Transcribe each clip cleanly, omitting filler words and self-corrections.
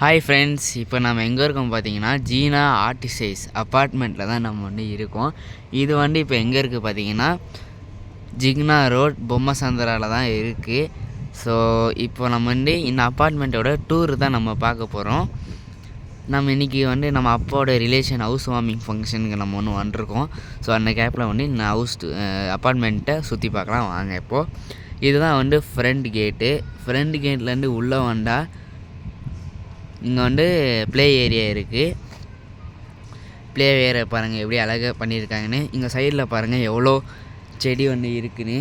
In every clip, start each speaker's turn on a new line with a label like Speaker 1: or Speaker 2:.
Speaker 1: Hi friends, இப்போ நம்ம எங்கே இருக்கோம் பார்த்தீங்கன்னா ஜீனா ஆர்டிசைஸ் அப்பார்ட்மெண்ட்டில் தான் நம்ம இருக்கோம். இது இப்போ எங்கே இருக்குது பார்த்தீங்கன்னா ஜிக்னா ரோட் பொம்மை சந்திராவில் தான் இருக்குது. ஸோ இப்போ நம்ம இந்த அப்பார்ட்மெண்ட்டோட டூர் தான் நம்ம பார்க்க போகிறோம். நம்ம இன்றைக்கி நம்ம அப்பாவோட ரிலேஷன் ஹவுஸ் வார்மிங் ஃபங்க்ஷனுக்கு நம்ம வந்திருக்கோம். ஸோ அந்த கேப்பில் இந்த அப்பார்ட்மெண்ட்டை சுற்றி பார்க்கலாம் வாங்க. இப்போது இதுதான் ஃப்ரண்ட் கேட்டு. ஃப்ரண்ட் கேட்லேருந்து உள்ளே வந்தால் இங்கே ப்ளே ஏரியா இருக்குது. ப்ளே ஏரியா பாருங்கள் எப்படி அழகாக பண்ணியிருக்காங்கன்னு. இங்கே சைடில் பாருங்கள் எவ்வளோ செடி இருக்குன்னு.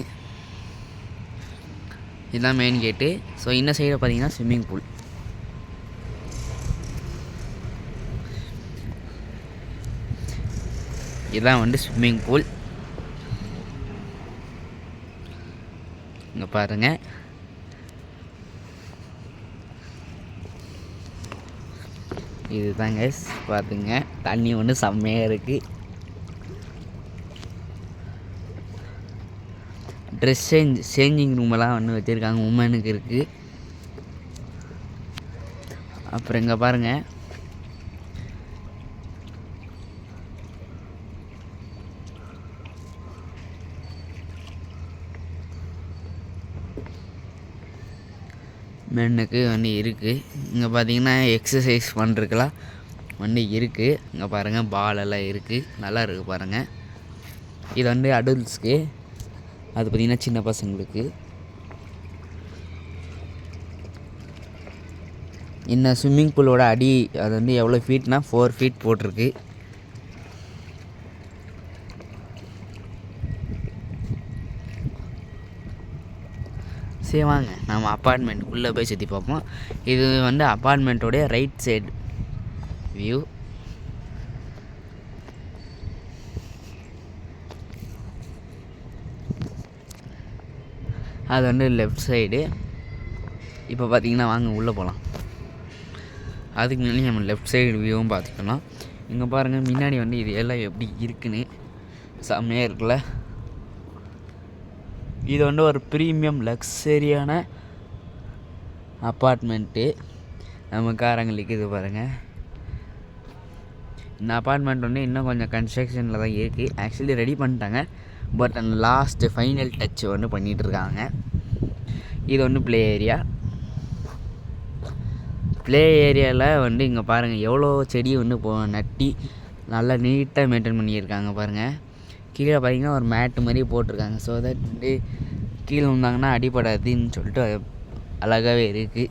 Speaker 1: இதுதான் மெயின் கேட்டு. ஸோ இந்த சைடில் பார்த்தீங்கன்னா ஸ்விம்மிங் பூல். இதுதான் ஸ்விம்மிங் பூல். இங்கே பாருங்கள் இது தாங்க பார்த்துங்க. தண்ணி செம்மையாக இருக்குது. ட்ரெஸ் சேஞ்சிங் ரூமெல்லாம் வச்சுருக்காங்க, உமனுக்கு இருக்குது. அப்புறம் இங்கே பாருங்கள் மென்னுக்கு இருக்குது. இங்கே பார்த்தீங்கன்னா எக்ஸசைஸ் பண்ணுறதுக்கெல்லாம் இருக்குது. இங்கே பாருங்கள் பாலெல்லாம் இருக்குது, நல்லா இருக்குது பாருங்கள். இது அடல்ட்ஸ்க்கு, அது பார்த்திங்கன்னா சின்ன பசங்களுக்கு. இந்த ஸ்விம்மிங் பூலோட அடி அது எவ்வளோ ஃபீட்னா 4 ஃபீட் போட்டிருக்கு. சரி வாங்க நம்ம அப்பார்ட்மெண்ட்டுக்குள்ளே போய் சுற்றி பார்ப்போம். இது அப்பார்ட்மெண்ட்டோடைய ரைட் சைடு வியூ. அது லெஃப்ட் சைடு. இப்போ பார்த்தீங்கன்னா வாங்க உள்ளே போகலாம். அதுக்கு முன்னாடி நம்ம லெஃப்ட் சைடு வியூவும் பார்த்துக்கலாம். இங்கே பாருங்கள் முன்னாடி இது எல்லாம் எப்படி இருக்குன்னு செம்மையாக இருக்குல்ல. இது ஒரு ப்ரீமியம் லக்ஸரியான அப்பார்ட்மெண்ட்டு நம்ம காரங்களுக்கு. இது பாருங்கள், இந்த அப்பார்ட்மெண்ட் இன்னும் கொஞ்சம் கன்ஸ்ட்ரக்ஷனில் தான் இருக்குது. ஆக்சுவலி ரெடி பண்ணிட்டாங்க, பட் அந்த லாஸ்ட்டு ஃபைனல் டச் பண்ணிகிட்ருக்காங்க. இது ப்ளே ஏரியா. ப்ளே ஏரியாவில் இங்கே பாருங்கள் எவ்வளோ செடி நட்டி நல்லா நீட்டாக மெயின்டைன் பண்ணியிருக்காங்க பாருங்கள். கீழே பார்த்தீங்கன்னா ஒரு மேட்டு மாதிரி போட்டிருக்காங்க. ஸோ தட் கீழே வந்தாங்கன்னா அடிப்படாதுன்னு சொல்லிட்டு அழகாகவே இருக்குது.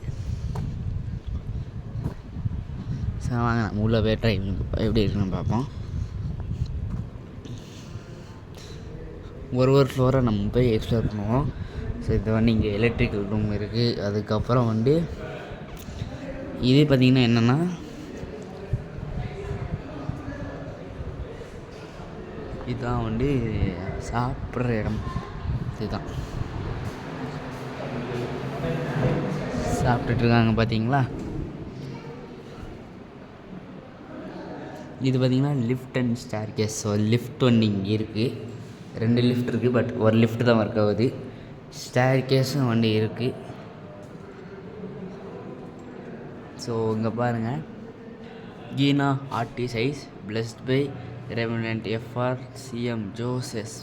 Speaker 1: ஸோ வாங்க நம்ம உள்ளே போய் ட்ரை எப்படி இருக்குன்னு பார்ப்போம். ஒரு ஃப்ளோரை நம்ம போய் எக்ஸ்ப்ளோர் பண்ணுவோம். ஸோ இது இங்கே எலக்ட்ரிக்கல் ரூம் இருக்குது. அதுக்கப்புறம் இது பார்த்திங்கன்னா என்னென்னா இதுதான் சாப்பிட்ற இடம். இதுதான் சாப்பிட்டுட்ருக்காங்க பார்த்தீங்களா. இது பார்த்திங்கன்னா lift and staircase. So lift இங்கே இருக்குது, 2 லிஃப்ட் இருக்குது, பட் ஒரு லிஃப்ட் தான் ஒர்க் ஆகுது. ஸ்டேர் கேஸும் இருக்குது. ஸோ இங்கே பாருங்கள், கீனா ஆர்டிசைஸ் blessed by Reverend F.R. C.M. Joseph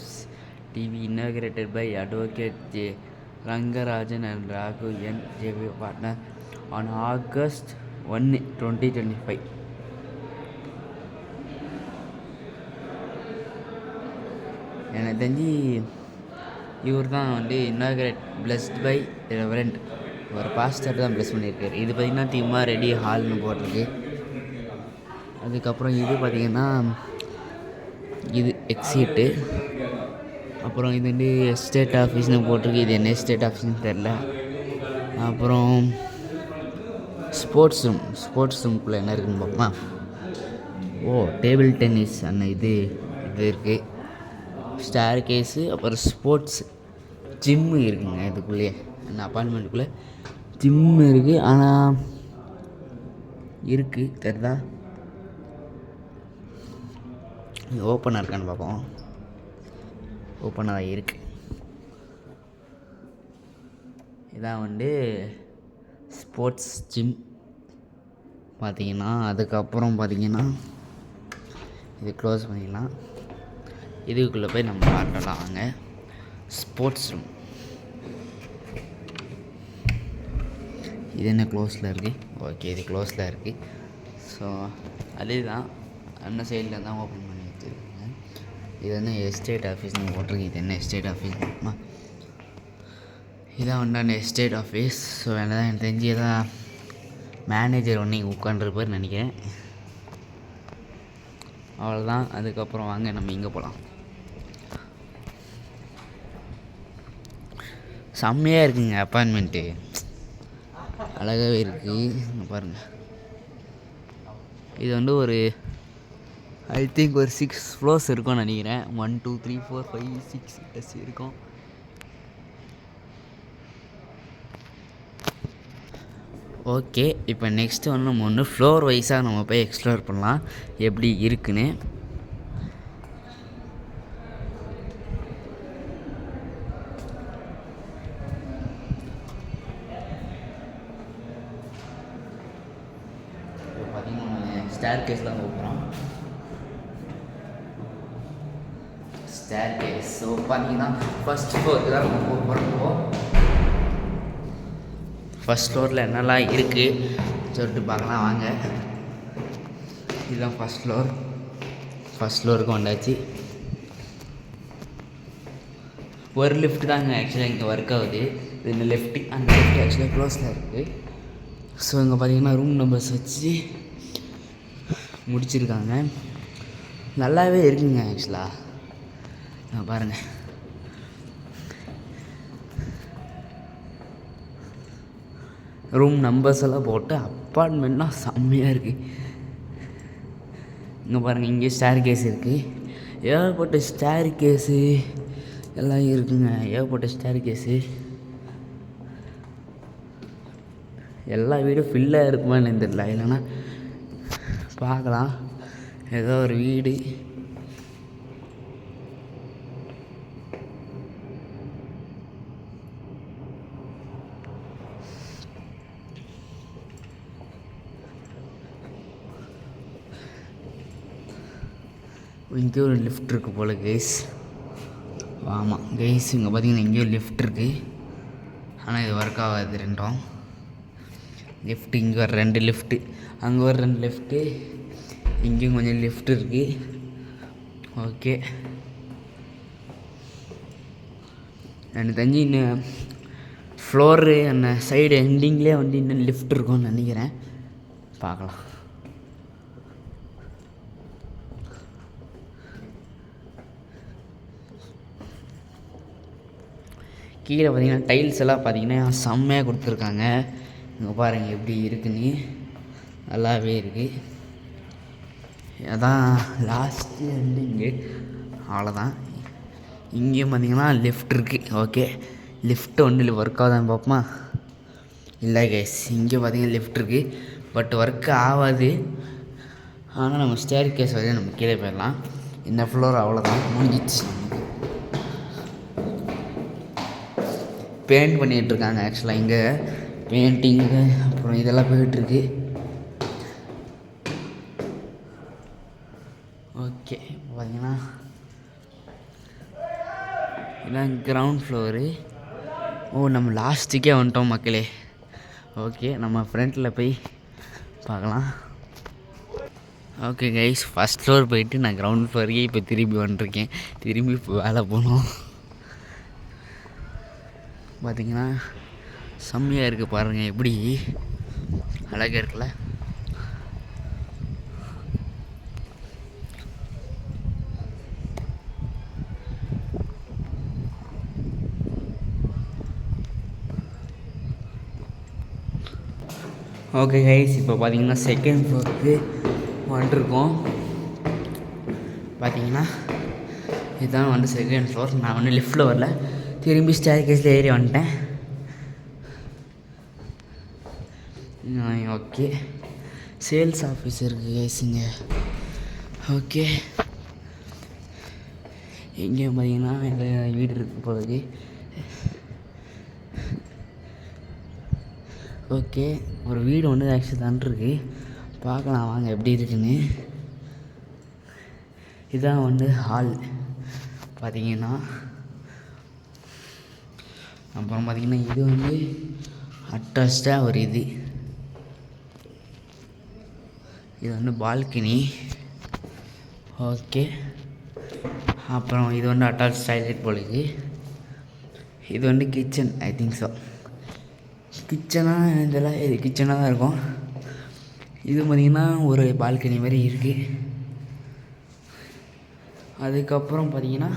Speaker 1: TV, inaugurated by Advocate J. Rangarajan and Raghu N. J.V. partner on August 1, 2025. எனக்கு தெரிஞ்சு இவர் தான் இன்னாகரேட் பிளஸ்ட் பை ரெவரண்ட், ஒரு பாஸ்டர் தான் பிளஸ் பண்ணியிருக்காரு. இது பார்த்திங்கன்னா திம்மா ரெடி ஹால்னு போட்டிருக்கு. அதுக்கப்புறம் இது பார்த்திங்கன்னா இது எக்ஸிட்டு. அப்புறம் இது எஸ்டேட் ஆஃபீஸ்னு போட்டிருக்கு. இது என்ன எஸ்டேட் ஆஃபீஸ்னு தெரில. அப்புறம் ஸ்போர்ட்ஸ் ரூம்குள்ளே என்ன இருக்குதுன்னு பார்ப்போமா. டேபிள் டென்னிஸ் இது இருக்குது. ஸ்டேர் கேஸு, அப்புறம் ஸ்போர்ட்ஸ் ஜிம்மு இருக்குங்க. இதுக்குள்ளேயே அந்த அப்பார்ட்மெண்ட்டுக்குள்ளே ஜிம்மு இருக்குது. ஆனால் இருக்குது தெரியுதா, ஓப்பனாக இருக்கான்னு பார்ப்போம். ஓப்பனாக தான் இருக்குது. இதான் ஸ்போர்ட்ஸ் ஜிம். பார்த்தீங்கன்னா அதுக்கப்புறம் பார்த்தீங்கன்னா இது க்ளோஸ் பண்ணிடலாம். இதுக்குள்ளே போய் நம்ம பார்க்கலாம் வாங்க. ஸ்போர்ட்ஸ் ரூம் இது என்ன க்ளோஸில் இருக்குது? ஓகே, இது க்ளோஸில் இருக்குது. ஸோ அதே தான் அந்த சைடில் தான் ஓப்பன் பண்ணி வச்சுருக்காங்க. இது வந்து எஸ்டேட் ஆஃபீஸ்னு போட்டிருக்கு. இது என்ன எஸ்டேட் ஆஃபீஸ்? இதான் உண்டான எஸ்டேட் ஆஃபீஸ். ஸோ என்ன எனக்கு தெரிஞ்சு தான் மேனேஜர் ஒன்று உட்காண்ட்ருப்பார்னு நினைக்கிறேன். அவ்வளோதான். அதுக்கப்புறம் வாங்க நம்ம இங்கே போகலாம். செம்மையாக இருக்குங்க அப்பார்ட்மெண்ட்டு, அழகாகவே இருக்குது. பாருங்கள், இது வந்து ஒரு ஐ திங்க் ஒரு 6 ஃப்ளோர்ஸ் இருக்கும்னு நினைக்கிறேன். 1 2 3 4 5 6 இருக்கும். ஓகே, இப்போ நெக்ஸ்ட்டு வந்து நம்ம ஒன்று ஃப்ளோர் வைஸாக நம்ம போய் எக்ஸ்ப்ளோர் பண்ணலாம் எப்படி இருக்குன்னு. ஸ்டேர் கேஸ் தான் போகிறோம். Staircase. ஸோ பார்த்தீங்கன்னா ஃபஸ்ட் ஃப்ளோர் தான் நம்ம போகிறோம். ஃபஸ்ட் ஃப்ளோரில் என்னெல்லாம் இருக்குது சொல்லிட்டு பார்க்கலாம் வாங்க. இதுதான் ஃபஸ்ட் ஃப்ளோர். ஃபஸ்ட் ஃப்ளோருக்கு வந்தாச்சு. ஒரு லிஃப்ட் தாங்க ஆக்சுவலாக இங்கே ஒர்க் ஆகுது. இந்த லெஃப்ட்டு அந்த லெஃப்ட் ஆக்சுவலாக க்ளோஸில் இருக்குது. ஸோ இங்கே பார்த்தீங்கன்னா ரூம் நம்பர்ஸ் வச்சு முடிச்சிருக்காங்க. நல்லாவே இருக்குங்க ஆக்சுவலாக. பாருங்கள், ரூம் நம்பர்ஸ் எல்லாம் போட்டு அப்பார்ட்மெண்ட்னா செம்மையாக இருக்குது. இங்கே பாருங்கள், இங்கே ஸ்டேர் கேஸ் இருக்குது. ஏகப்பட்ட ஸ்டேர் கேஸு எல்லாம் இருக்குங்க. ஏகப்பட்ட ஸ்டேர் கேஸு. எல்லா வீடும் ஃபில்லாக இருக்குமான்னு தெரியல. இல்லைன்னா பார்க்கலாம். ஏதோ ஒரு வீடு. இங்கே ஒரு லிஃப்ட் இருக்குது போல் கைஸ். ஆமாம் கைஸ், இங்கே பார்த்தீங்கன்னா இங்கேயும் லிஃப்ட் இருக்குது. ஆனால் இது ஒர்க் ஆகாது. ரெண்டும் லிஃப்ட்டு இங்கே ஒரு 2 லிஃப்ட்டு, அங்கே ஒரு 2 லிஃப்ட்டு, இங்கேயும் கொஞ்சம் லிஃப்ட் இருக்குது. ஓகே, எனக்கு தெரிஞ்சு இன்னும் ஃப்ளோரு அந்த சைடு எண்டிங்லேயே வந்து இன்னும் லிஃப்ட் இருக்கும்னு நினைக்கிறேன். பார்க்கலாம். கீழே பார்த்தீங்கன்னா டைல்ஸ் எல்லாம் பார்த்தீங்கன்னா செம்மையாக கொடுத்துருக்காங்க. இங்கே பாருங்கள் எப்படி இருக்குன்னு, நல்லாவே இருக்குது. அதான் லாஸ்ட்டு எண்டிங்கு. அவ்வளோதான். இங்கேயும் பார்த்தீங்கன்னா லிஃப்ட் இருக்குது. ஓகே, லிஃப்ட்டு ஒன்றும் ஒர்க் ஆகுதான்னு பார்ப்போமா? இல்லை கேஸ், இங்கே பார்த்தீங்கன்னா லிஃப்ட் இருக்குது, பட் ஒர்க் ஆகாது. ஆனால் நம்ம ஸ்டேர் கேஸ் வரையும் நம்ம கீழே போயிடலாம். இந்த ஃப்ளோர் அவ்வளோதான், முடிஞ்சிச்சு. பெயிண்ட் பண்ணிகிட்ருக்காங்க ஆக்சுவலாக. இங்கே பெயிண்டிங்கு அப்புறம் இதெல்லாம் போயிட்டுருக்கு. ஓகே, பார்த்தீங்கன்னா இதான் கிரவுண்ட் ஃப்ளோரு. ஓ, நம்ம லாஸ்ட்டுக்கே வந்துட்டோம் மக்களே. ஓகே, நம்ம ஃப்ரண்ட்டில் போய் பார்க்கலாம். ஓகே கைஸ், ஃபஸ்ட் ஃப்ளோர் போயிட்டு நான் கிரவுண்ட் ஃப்ளோருக்கே இப்போ திரும்பி வந்துருக்கேன். திரும்பி இப்போ வேலை போகணும். பார்த்திங்கன்னா செம்மையாக இருக்குது பாருங்கள், எப்படி அழகாக இருக்குல்ல. ஓகே கைஸ், இப்போ பார்த்தீங்கன்னா செகண்ட் ஃப்ளோருக்கு வந்துருக்கோம். பார்த்தீங்கன்னா இதுதான் வந்து செகண்ட் ஃப்ளோர். நான் வந்து லிஃப்ட்டில் வரல, திரும்பி ஸ்டேர் கேஸில் ஏறி வந்துட்டேன். ஓகே, சேல்ஸ் ஆஃபீஸ் இருக்குது கைஸுங்க. ஓகே, எங்கேயும் பார்த்தீங்கன்னா எங்கள் வீடு இருக்குது போகுது. ஓகே, ஒரு வீடு ஒன்று ஆக்சுவலி தான்ருக்கு. பார்க்கலாம் வாங்க எப்படி இருக்குன்னு. இதுதான் வந்து ஹால் பார்த்தீங்கன்னா. அப்புறம் பார்த்திங்கன்னா இது வந்து அட்டாச்சாக ஒரு இது வந்து பால்கனி. ஓகே, அப்புறம் இது வந்து அட்டாச் டாய்லெட் போலுக்கு. இது வந்து கிச்சன், ஐ திங்க் ஸோ. கிச்சனாக இதெல்லாம் இது கிச்சனாக தான் இருக்கும். இது பார்த்திங்கன்னா ஒரு பால்கனி மாதிரி இருக்குது. அதுக்கப்புறம் பார்த்திங்கன்னா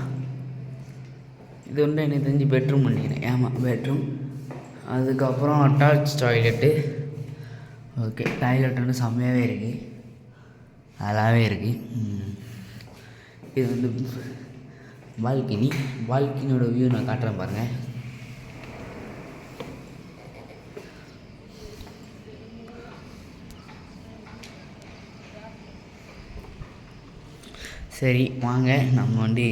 Speaker 1: இது வந்து எனக்கு தெரிஞ்சு பெட்ரூம் பண்ணிக்கிறேன். ஆமாம், பெட்ரூம். அதுக்கப்புறம் அட்டாச் டாய்லெட்டு. ஓகே, டாய்லெட் வந்து செம்மையாகவே இருக்குது, நல்லாவே இருக்குது. இது வந்து பால்கனியோட வியூ நான் காட்டுறேன் பாருங்கள். சரி வாங்க நம்ம வந்து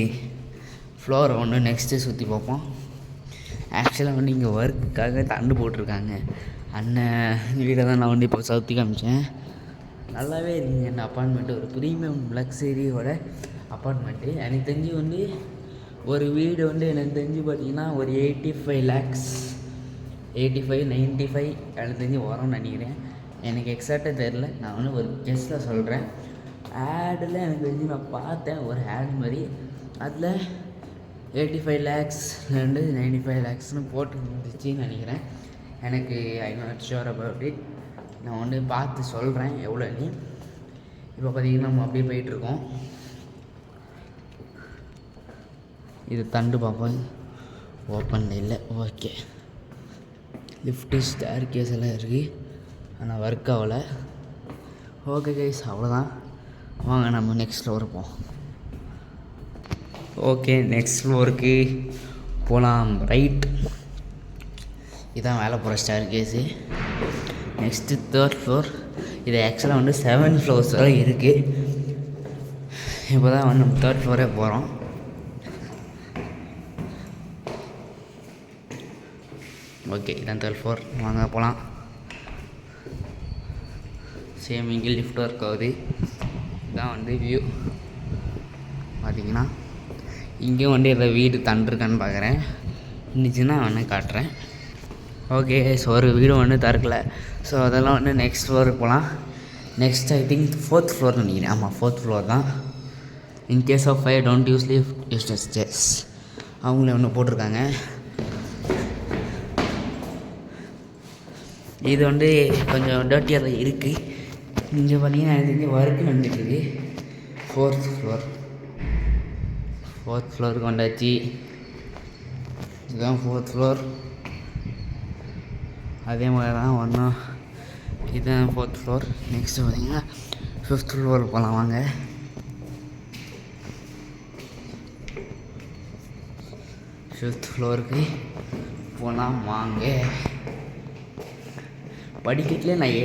Speaker 1: ஃப்ளோரை ஒன்று நெக்ஸ்ட்டு சுற்றி பார்ப்போம். ஆக்சுவலாக வந்து இங்கே ஒர்க்குக்காக தண்டு போட்டிருக்காங்க. அண்ணன் வீடை தான் நான் வந்து இப்போ சுற்றி காமிச்சேன். நல்லாவே இருக்குங்க இந்த அப்பார்ட்மெண்ட்டு. ஒரு ப்ரீமியம் லக்ஸரியோட அப்பார்ட்மெண்ட்டு. எனக்கு தெரிஞ்சு வந்து ஒரு வீடு வந்து எனக்கு தெரிஞ்சு பார்த்திங்கன்னா ஒரு 85 lakhs, 85, 95 எனக்கு தெரிஞ்சு வரும்னு நினைக்கிறேன். எனக்கு எக்ஸாக்டாக தெரில, நான் வந்து ஒரு கெஸ்ட்டில் சொல்கிறேன். ஆடில் எனக்கு தெரிஞ்சு நான் பார்த்தேன் ஒரு ஆட் மாதிரி. அதில் 85 lakhsலேருந்து 95 lakhsனு போட்டு இருந்துச்சுன்னு நினைக்கிறேன். எனக்கு I not sure about it. நான் வந்து பார்த்து சொல்கிறேன் எவ்வளோன்னு. இப்போ பார்த்திங்கன்னா நம்ம அப்படியே போயிட்டுருக்கோம். இது தண்டு பார்ப்போம், ஓப்பன் இல்லை. ஓகே, லிஃப்ட்டு ஸ்டேர் கேஸ் எல்லாம் இருக்குது, ஆனால் ஒர்க் ஆகலை. ஓகே கைஸ், அவ்வளோதான். வாங்க நம்ம நெக்ஸ்ட் ஃப்ளோர் போவோம். ஓகே, நெக்ஸ்ட் ஃப்ளோருக்கு போகலாம். ரைட், இதான் மேலே போகிற stair case. Next 3rd floor. இது ஆக்சுவலாக வந்து 7 floors வரை இருக்குது. இப்போ தான் வந்து நம்ம 3rd ஃப்ளோரே போகிறோம். ஓகே, இதான் 3rd ஃப்ளோர். வாங்க போகலாம். சேம் இங்கே லிஃப்ட் ஒர்க் ஆகுது. இதான் வந்து வியூ பார்த்திங்கன்னா. இங்கேயும் வந்து எதாவது வீடு தண்டிருக்கான்னு பார்க்குறேன். இருந்துச்சுன்னா வேணா காட்டுறேன். ஓகே, ஸோ ஒரு வீடு ஒன்று திறக்கலை. ஸோ அதெல்லாம் வந்து நெக்ஸ்ட் ஃப்ளோருக்கு போகலாம். Next I think 4th floor நினைக்கிறேன். ஆமாம், 4th ஃப்ளோர் தான். In case of fire don't use lift, use steps. அவங்களே ஒன்று போட்டிருக்காங்க. இது வந்து கொஞ்சம் டர்ட்டியாக தான் இருக்குது. இங்கே பார்த்தீங்கன்னா எனக்கு தெரிஞ்சு ஒர்க்கு நடந்துட்டுருக்கு. 4th floor. 4th ஃப்ளோருக்கு வந்தாச்சு. இதுதான் 4th ஃப்ளோர். அதே மாதிரி தான் ஒன்றும். இதுதான் 4th ஃப்ளோர். நெக்ஸ்ட்டு பார்த்திங்கன்னா 5th ஃப்ளோர் போகலாம் வாங்க. 5th ஃப்ளோருக்கு போகலாம் வாங்க. படிக்கட்டிலே நான்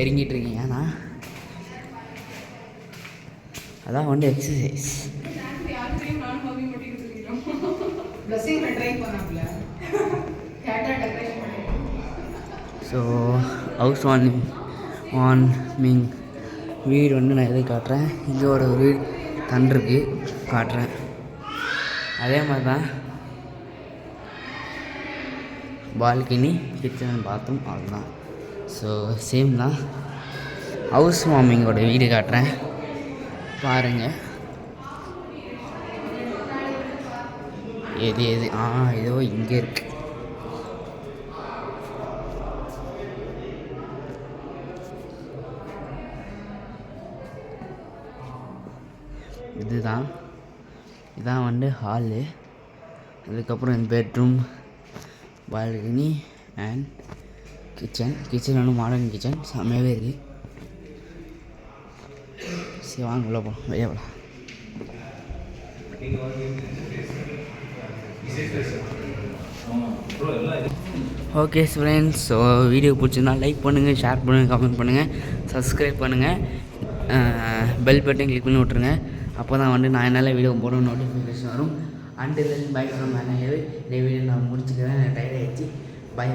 Speaker 1: இறங்கிட்டுருக்கேன். ஏன்னா அதான் வந்து எக்ஸசைஸ். ஸோ ஹவுஸ் வார்மிங் வீடு வந்து நான் எதை காட்டுறேன். இதோட ஒரு வீடு தண்டிருக்கு காட்டுறேன். அதே மாதிரி தான் பால்கனி, கிச்சன், பாத்ரூம், அவ்வளோதான். ஸோ சேம் தான். ஹவுஸ் வார்மிங்கோட வீடு காட்டுறேன் பாருங்கள். எது ஏதோ இங்கே இருக்குது. இதான் வந்து ஹாலு. அதுக்கப்புறம் இந்த பெட்ரூம், பால்கனி அண்ட் கிச்சன் வந்து மாடர்ன் கிச்சன், செம்மையாகவே இருக்குது. சரி வாங்க உள்ள போகலாம், வெளியே போகலாம். ஓகே ஃப்ரெண்ட்ஸ், ஸோ வீடியோ பிடிச்சிருந்தா லைக் பண்ணுங்கள், ஷேர் பண்ணுங்கள், கமெண்ட் பண்ணுங்கள், சப்ஸ்கிரைப் பண்ணுங்கள், பெல் பட்டன் கிளிக் பண்ணி விட்ருங்க. அப்போ தான் வந்து நான் என்னால் வீடியோ போட நோட்டிஃபிகேஷன் வரும். அண்டில் பை ஃப்ரம் இந்த வீடியோ நான் முடிச்சுக்கிறேன். டயர்ட் ஆகிடுச்சு. பை.